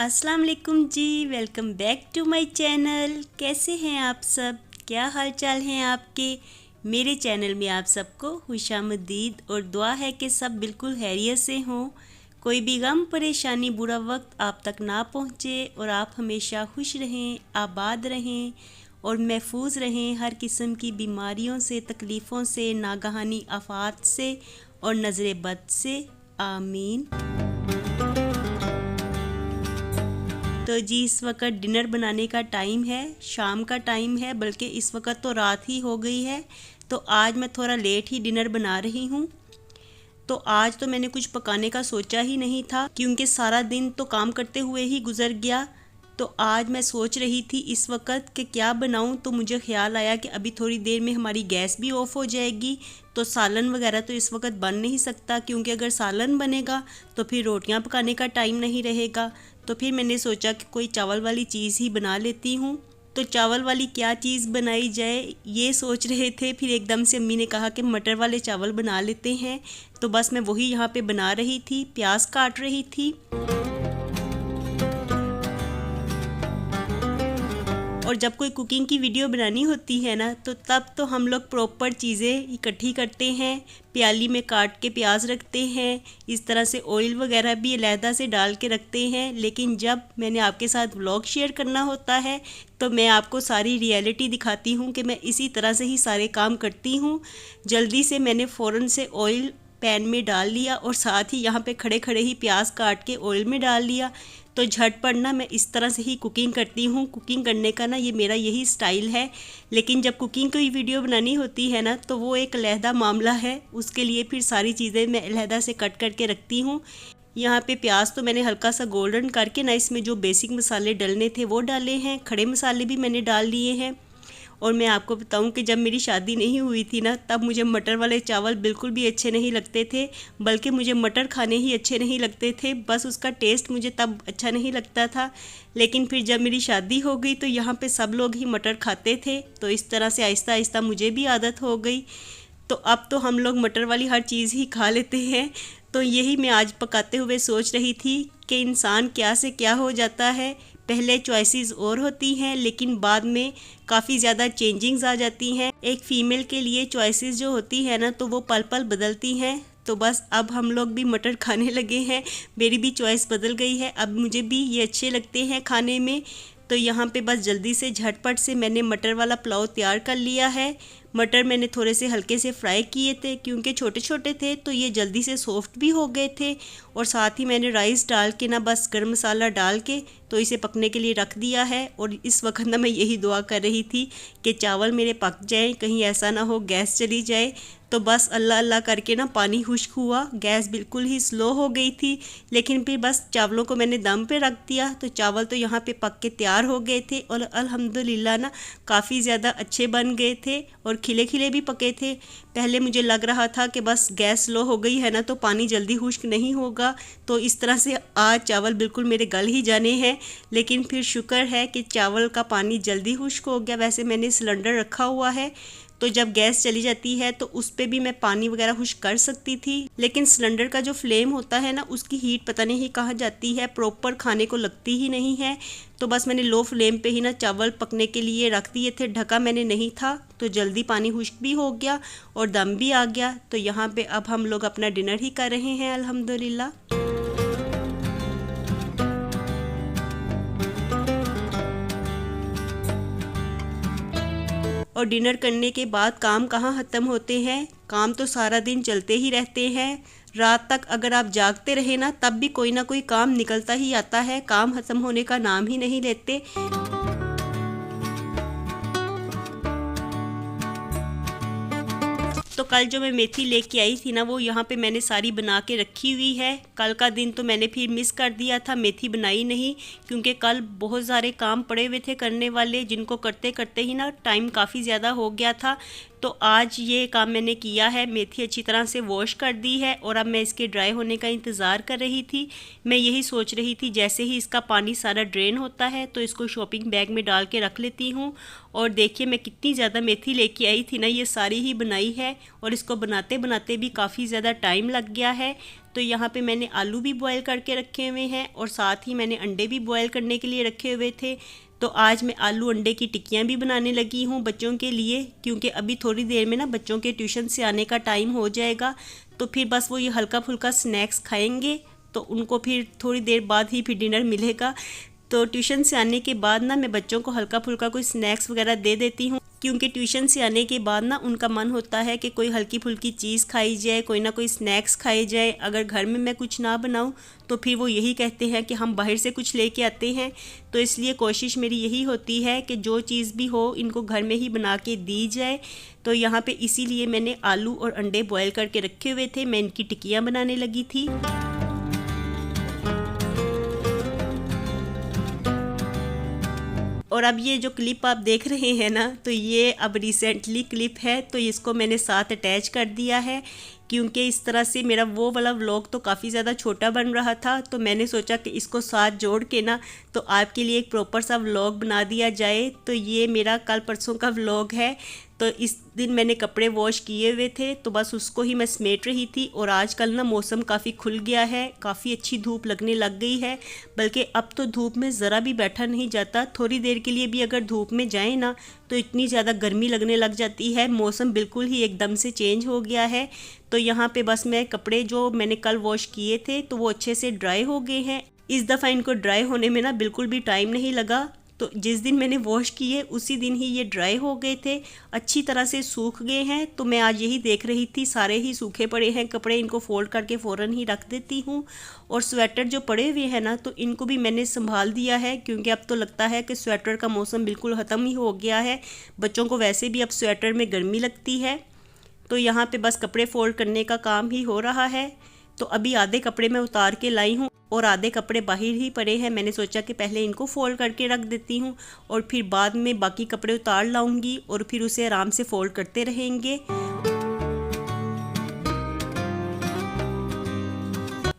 अस्सलाम वालेकुम जी, welcome back to my channel. कैसे हैं आप सब? क्या हाल चाल हैं आपके? मेरे चैनल में आप सबको खुशामदीद और दुआ है कि सब बिल्कुल खैरियत से हों। कोई भी गम परेशानी बुरा वक्त आप तक ना पहुँचे और आप हमेशा खुश रहें, आबाद रहें और महफूज रहें हर किस्म की बीमारियों से, तकलीफ़ों से, नागहानी आफात से और नज़र बद से। आमीन। तो जी इस वक्त डिनर बनाने का टाइम है, शाम का टाइम है, बल्कि इस वक्त तो रात ही हो गई है। तो आज मैं थोड़ा लेट ही डिनर बना रही हूँ। तो आज तो मैंने कुछ पकाने का सोचा ही नहीं था क्योंकि सारा दिन तो काम करते हुए ही गुजर गया। तो आज मैं सोच रही थी इस वक्त कि क्या बनाऊं, तो मुझे ख्याल आया कि अभी थोड़ी देर में हमारी गैस भी ऑफ हो जाएगी, तो सालन वगैरह तो इस वक्त बन नहीं सकता क्योंकि अगर सालन बनेगा तो फिर रोटियां पकाने का टाइम नहीं रहेगा। तो फिर मैंने सोचा कि कोई चावल वाली चीज़ ही बना लेती हूँ। तो चावल वाली क्या चीज़ बनाई जाए ये सोच रहे थे, फिर एकदम से अम्मी ने कहा कि मटर वाले चावल बना लेते हैं। तो बस मैं वही यहाँ पे बना रही थी, प्याज काट रही थी। और जब कोई कुकिंग की वीडियो बनानी होती है ना, तो तब तो हम लोग प्रॉपर चीज़ें इकट्ठी करते हैं, प्याली में काट के प्याज रखते हैं, इस तरह से ऑयल वगैरह भी अलहदा से डाल के रखते हैं। लेकिन जब मैंने आपके साथ व्लॉग शेयर करना होता है तो मैं आपको सारी रियलिटी दिखाती हूँ कि मैं इसी तरह से ही सारे काम करती हूँ। जल्दी से मैंने फ़ौरन से ऑयल पैन में डाल लिया और साथ ही यहाँ पे खड़े खड़े ही प्याज काट के ऑयल में डाल लिया। तो झटपट ना मैं इस तरह से ही कुकिंग करती हूँ। कुकिंग करने का ना ये मेरा यही स्टाइल है। लेकिन जब कुकिंग की वीडियो बनानी होती है ना तो वो एक अलहदा मामला है, उसके लिए फिर सारी चीज़ें मैं अलहदा से कट करके रखती हूँ। यहाँ पे प्याज तो मैंने हल्का सा गोल्डन करके ना इसमें जो बेसिक मसाले डलने थे वो डाले हैं, खड़े मसाले भी मैंने डाल लिए हैं। और मैं आपको बताऊं कि जब मेरी शादी नहीं हुई थी ना, तब मुझे मटर वाले चावल बिल्कुल भी अच्छे नहीं लगते थे, बल्कि मुझे मटर खाने ही अच्छे नहीं लगते थे। बस उसका टेस्ट मुझे तब अच्छा नहीं लगता था। लेकिन फिर जब मेरी शादी हो गई तो यहाँ पे सब लोग ही मटर खाते थे, तो इस तरह से आहिस्ता आहिस्ता मुझे भी आदत हो गई। तो अब तो हम लोग मटर वाली हर चीज़ ही खा लेते हैं। तो यही मैं आज पकाते हुए सोच रही थी कि इंसान क्या से क्या हो जाता है। पहले चॉइसेस और होती हैं लेकिन बाद में काफ़ी ज़्यादा चेंजिंग्स आ जाती हैं। एक फ़ीमेल के लिए चॉइसेस जो होती है ना, तो वो पल पल बदलती हैं। तो बस अब हम लोग भी मटर खाने लगे हैं, मेरी भी चॉइस बदल गई है, अब मुझे भी ये अच्छे लगते हैं खाने में। तो यहाँ पे बस जल्दी से झटपट से मैंने मटर वाला पुलाव तैयार कर लिया है। मटर मैंने थोड़े से हल्के से फ्राई किए थे क्योंकि छोटे छोटे थे, तो ये जल्दी से सॉफ्ट भी हो गए थे। और साथ ही मैंने राइस डाल के ना बस गर्म मसाला डाल के तो इसे पकने के लिए रख दिया है। और इस वक्त ना मैं यही दुआ कर रही थी कि चावल मेरे पक जाएं, कहीं ऐसा ना हो गैस चली जाए। तो बस अल्लाह अल्लाह करके ना पानी खुश्क हुआ, गैस बिल्कुल ही स्लो हो गई थी। लेकिन फिर बस चावलों को मैंने दम पे रख दिया, तो चावल तो यहाँ पे पक के तैयार हो गए थे और अल्हम्दुलिल्लाह ना काफ़ी ज़्यादा अच्छे बन गए थे और खिले खिले भी पके थे। पहले मुझे लग रहा था कि बस गैस स्लो हो गई है ना तो पानी जल्दी खुश्क नहीं होगा, तो इस तरह से आज चावल बिल्कुल मेरे गल ही जाने हैं। लेकिन फिर शुक्र है कि चावल का पानी जल्दी खुश्क हो गया। वैसे मैंने सिलेंडर रखा हुआ है, तो जब गैस चली जाती है तो उस पर भी मैं पानी वगैरह खुश्क कर सकती थी, लेकिन सिलेंडर का जो फ्लेम होता है ना, उसकी हीट पता नहीं कहाँ जाती है, प्रॉपर खाने को लगती ही नहीं है। तो बस मैंने लो फ्लेम पे ही ना चावल पकने के लिए रख दिए थे, ढका मैंने नहीं था, तो जल्दी पानी खुश्क भी हो गया और दम भी आ गया। तो यहाँ पे अब हम लोग अपना डिनर ही कर रहे हैं अल्हम्दुलिल्लाह। और डिनर करने के बाद काम कहाँ ख़त्म होते हैं, काम तो सारा दिन चलते ही रहते हैं। रात तक अगर आप जागते रहे ना, तब भी कोई ना कोई काम निकलता ही आता है, काम ख़त्म होने का नाम ही नहीं लेते। तो कल जो मैं मेथी लेके आई थी ना, वो यहाँ पे मैंने सारी बना के रखी हुई है। कल का दिन तो मैंने फिर मिस कर दिया था, मेथी बनाई नहीं क्योंकि कल बहुत सारे काम पड़े हुए थे करने वाले, जिनको करते करते ही ना टाइम काफ़ी ज़्यादा हो गया था। तो आज ये काम मैंने किया है, मेथी अच्छी तरह से वॉश कर दी है और अब मैं इसके ड्राई होने का इंतज़ार कर रही थी। मैं यही सोच रही थी जैसे ही इसका पानी सारा ड्रेन होता है तो इसको शॉपिंग बैग में डाल के रख लेती हूँ। और देखिए मैं कितनी ज़्यादा मेथी लेके आई थी ना, ये सारी ही बनाई है और इसको बनाते बनाते भी काफ़ी ज़्यादा टाइम लग गया है। तो यहाँ पे मैंने आलू भी बॉयल करके रखे हुए हैं और साथ ही मैंने अंडे भी बॉयल करने के लिए रखे हुए थे। तो आज मैं आलू अंडे की टिक्कियाँ भी बनाने लगी हूँ बच्चों के लिए, क्योंकि अभी थोड़ी देर में ना बच्चों के ट्यूशन से आने का टाइम हो जाएगा। तो फिर बस वो ये हल्का फुल्का स्नैक्स खाएंगे, तो उनको फिर थोड़ी देर बाद ही फिर डिनर मिलेगा। तो ट्यूशन से आने के बाद ना मैं बच्चों को हल्का फुल्का कोई स्नैक्स वगैरह दे देती हूँ, क्योंकि ट्यूशन से आने के बाद ना उनका मन होता है कि कोई हल्की फुल्की चीज़ खाई जाए, कोई ना कोई स्नैक्स खाई जाए। अगर घर में मैं कुछ ना बनाऊँ तो फिर वो यही कहते हैं कि हम बाहर से कुछ लेके आते हैं। तो इसलिए कोशिश मेरी यही होती है कि जो चीज़ भी हो इनको घर में ही बना के दी जाए। तो यहाँ पे इसीलिए मैंने आलू और अंडे बॉयल करके रखे हुए थे, मैं इनकी टिक्कियाँ बनाने लगी थी। और अब ये जो क्लिप आप देख रहे हैं ना, तो ये अब रिसेंटली क्लिप है, तो इसको मैंने साथ अटैच कर दिया है, क्योंकि इस तरह से मेरा वो वाला व्लॉग तो काफ़ी ज़्यादा छोटा बन रहा था। तो मैंने सोचा कि इसको साथ जोड़ के ना तो आपके लिए एक प्रॉपर सा व्लॉग बना दिया जाए। तो ये मेरा कल परसों का व्लॉग है। तो इस दिन मैंने कपड़े वॉश किए हुए थे, तो बस उसको ही मैं समेट रही थी। और आजकल ना मौसम काफ़ी खुल गया है, काफ़ी अच्छी धूप लगने लग गई है, बल्कि अब तो धूप में ज़रा भी बैठा नहीं जाता। थोड़ी देर के लिए भी अगर धूप में जाए ना तो इतनी ज़्यादा गर्मी लगने लग जाती है। मौसम बिल्कुल ही एकदम से चेंज हो गया है। तो यहाँ पे बस मैं कपड़े जो मैंने कल वॉश किए थे तो वो अच्छे से ड्राई हो गए हैं। इस दफ़ा इनको ड्राई होने में ना बिल्कुल भी टाइम नहीं लगा। तो जिस दिन मैंने वॉश किए उसी दिन ही ये ड्राई हो गए थे, अच्छी तरह से सूख गए हैं। तो मैं आज यही देख रही थी, सारे ही सूखे पड़े हैं कपड़े, इनको फोल्ड करके फ़ौरन ही रख देती हूँ। और स्वेटर जो पड़े हुए हैं ना, तो इनको भी मैंने संभाल दिया है, क्योंकि अब तो लगता है कि स्वेटर का मौसम बिल्कुल ख़त्म ही हो गया है। बच्चों को वैसे भी अब स्वेटर में गर्मी लगती है। तो यहाँ पे बस कपड़े फोल्ड करने का काम ही हो रहा है। तो अभी आधे कपड़े मैं उतार के लाई हूँ और आधे कपड़े बाहर ही पड़े हैं। मैंने सोचा कि पहले इनको फोल्ड करके रख देती हूँ और फिर बाद में बाकी कपड़े उतार लाऊंगी और फिर उसे आराम से फोल्ड करते रहेंगे।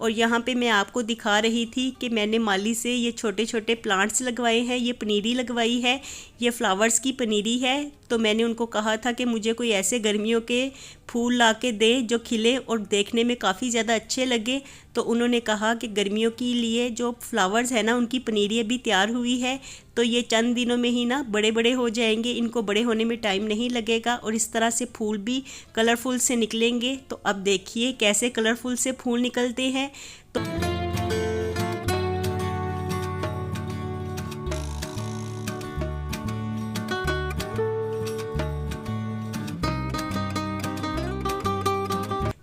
और यहाँ पे मैं आपको दिखा रही थी कि मैंने माली से ये छोटे छोटे प्लांट्स लगवाए हैं, ये पनीरी लगवाई है, ये फ्लावर्स की पनीरी है। तो मैंने उनको कहा था कि मुझे कोई ऐसे गर्मियों के फूल ला के दे जो खिले और देखने में काफ़ी ज़्यादा अच्छे लगे। तो उन्होंने कहा कि गर्मियों के लिए जो फ्लावर्स है ना, उनकी पनीरी अभी तैयार हुई है, तो ये चंद दिनों में ही ना बड़े बड़े हो जाएंगे, इनको बड़े होने में टाइम नहीं लगेगा और इस तरह से फूल भी कलरफुल से निकलेंगे। तो अब देखिए कैसे कलरफुल से फूल निकलते हैं। तो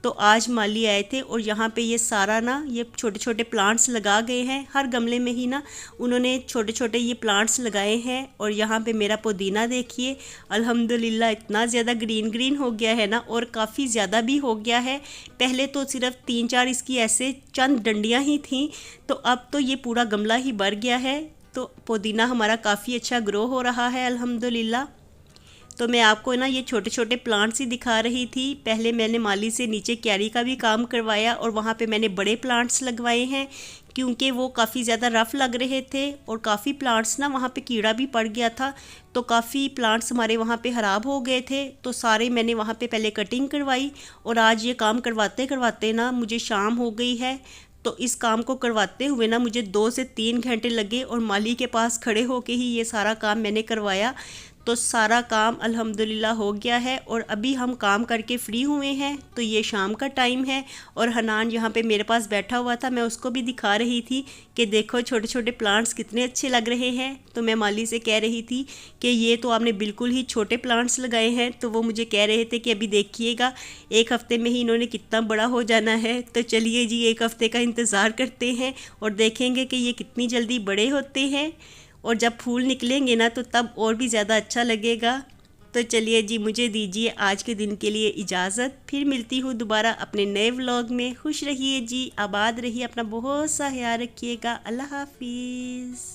तो आज माली आए थे और यहाँ पे ये सारा ना ये छोटे छोटे प्लांट्स लगा गए हैं। हर गमले में ही ना उन्होंने छोटे छोटे ये प्लांट्स लगाए हैं। और यहाँ पे मेरा पुदीना देखिए, अल्हम्दुलिल्लाह इतना ज़्यादा ग्रीन ग्रीन हो गया है ना, और काफ़ी ज़्यादा भी हो गया है। पहले तो सिर्फ 3-4 इसकी ऐसे चंद डंडियाँ ही थीं, तो अब तो ये पूरा गमला ही भर गया है। तो पुदीना हमारा काफ़ी अच्छा ग्रो हो रहा है अल्हम्दुलिल्लाह। तो मैं आपको ना ये छोटे छोटे प्लांट्स ही दिखा रही थी। पहले मैंने माली से नीचे क्यारी का भी काम करवाया और वहाँ पे मैंने बड़े प्लांट्स लगवाए हैं, क्योंकि वो काफ़ी ज़्यादा रफ़ लग रहे थे और काफ़ी प्लांट्स ना वहाँ पे कीड़ा भी पड़ गया था। तो काफ़ी प्लांट्स हमारे वहाँ पे ख़राब हो गए थे। तो सारे मैंने वहाँ पे पहले कटिंग करवाई और आज ये काम करवाते करवाते ना मुझे शाम हो गई है। तो इस काम को करवाते हुए ना मुझे 2 से 3 घंटे लगे और माली के पास खड़े होके ही ये सारा काम मैंने करवाया। तो सारा काम अल्हम्दुलिल्लाह हो गया है और अभी हम काम करके फ्री हुए हैं। तो ये शाम का टाइम है और हनान यहाँ पे मेरे पास बैठा हुआ था, मैं उसको भी दिखा रही थी कि देखो छोटे छोटे प्लांट्स कितने अच्छे लग रहे हैं। तो मैं माली से कह रही थी कि ये तो आपने बिल्कुल ही छोटे प्लांट्स लगाए हैं। तो वो मुझे कह रहे थे कि अभी देखिएगा 1 हफ़्ते में ही इन्होंने कितना बड़ा हो जाना है। तो चलिए जी 1 हफ़्ते का इंतज़ार करते हैं और देखेंगे कि ये कितनी जल्दी बड़े होते हैं। और जब फूल निकलेंगे ना तो तब और भी ज़्यादा अच्छा लगेगा। तो चलिए जी मुझे दीजिए आज के दिन के लिए इजाज़त, फिर मिलती हूँ दोबारा अपने नए व्लॉग में। खुश रहिए जी, आबाद रहिए, अपना बहुत सा ख्याल रखिएगा। अल्लाह हाफिज़।